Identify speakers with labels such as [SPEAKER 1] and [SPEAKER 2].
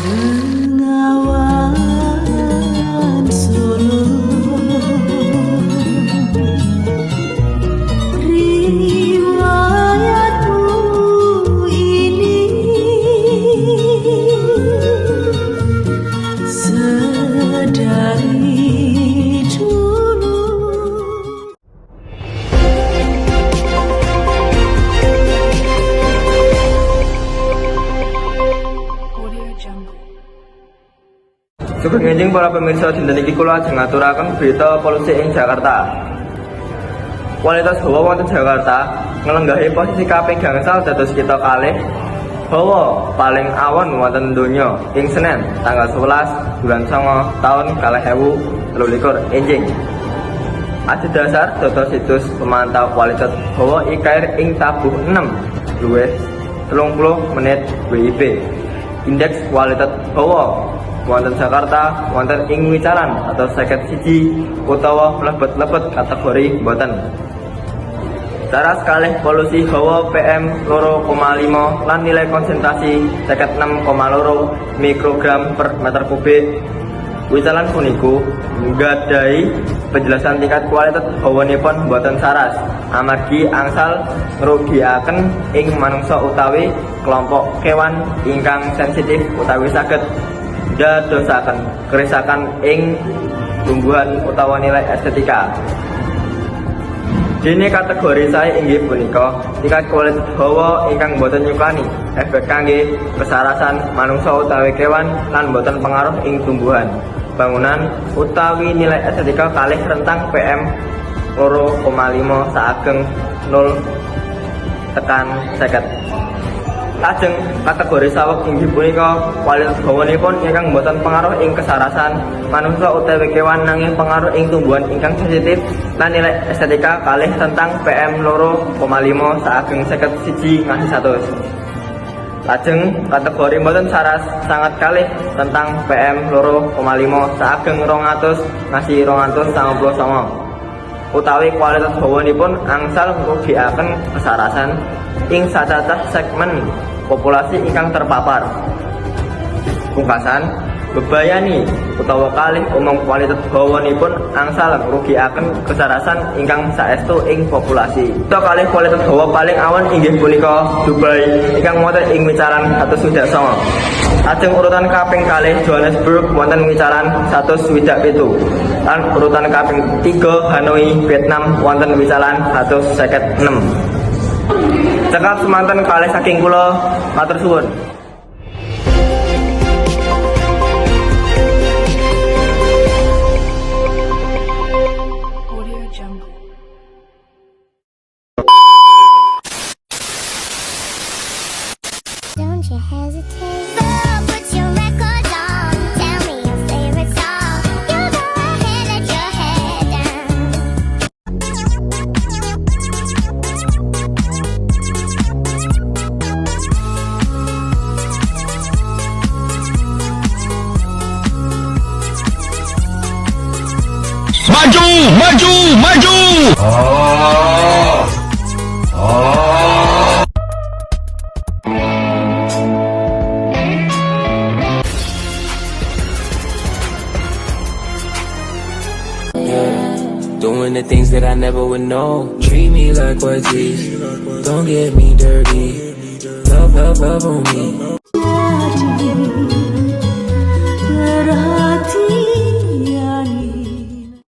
[SPEAKER 1] Bengawan Solo, riwayatmu ini sedari dulu.
[SPEAKER 2] Sugeng enjing para pemirsa, dinten iki kula ajeng ngaturaken berita polusi ing Jakarta. Kualitas hawa wonten Jakarta nglenggahi posisi kaping gangsal dados kita kalih hawa paling awon wonten donya ing Senin tanggal 11 bulan 9 tahun 2023 enjing. Adhedhasar data situs pemantau kualitas hawa IKIR ing tabuh 6 luwih 30 menit WIB. Indeks kualitas hawa wonten Jakarta wonten ing wicaran atau 51 utawa mlebet-mlebet kategori boten. Saras kalih polusi hawa PM 2,5 lan nilai konsentrasi 56,2 mikrogram per meter kubik. Wicaran puniku nggadhahi penjelasan tingkat kualitas hawanipun boten saras amargi angsal ngrugiaken ing manungsa utawi kelompok kewan ingkang sensitif utawi saged ndadosaken kerusakan ing tumbuhan utawa nilai estetika. Dene kategori saya inggih punika tingkat kualitas hawa ingkang boten nyukani efek kangge kesarasan manungsa utawi kewan lan boten pengaruh ing tumbuhan, bangunan utawi nilai estetika kalih rentang PM 2,5 saageng 0 tekan 50. Lajeng kategori saweg inggih punika kualitas hawanipun ingkang boten pengaruh ing kesarasan manungsa utawi kewan nanging pengaruh ing tumbuhan ingkang sensitif lan nilai estetika kalih tentang PM 2,5 saageng 51 nganti 100. Lajeng kategori boten saras sangat kalih tentang PM 2,5 saageng 200 nganti 299. Utawi kualitas hawanipun angsal ngrugiaken kesarasan ing sacacah segmen populasi ingkang terpapar. Pungkasan, bebayani utawa kalih umum kualitas hawanipun angsal ngrugiaken kesarasan ingkang saestu ing populasi. Kita kalih kualitas hawa paling awan inggih punika Dubai ingkang wonten ing wicaran 109. Lajeng urutan kaping kalih Johannesburg wonten wicaran 127. Lan urutan kaping 3 Hanoi Vietnam wonten wicaran 156. Cekap semanten kalih saking kula, matur suwun.
[SPEAKER 3] Don't you hesitate. Put your record on. Tell me your favorite song. You go ahead, let your head down.
[SPEAKER 4] Maju, maju, maju.
[SPEAKER 5] Doing the things that I never would know. Treat me like Ortiz. Don't get me dirty. Love, love, love on me.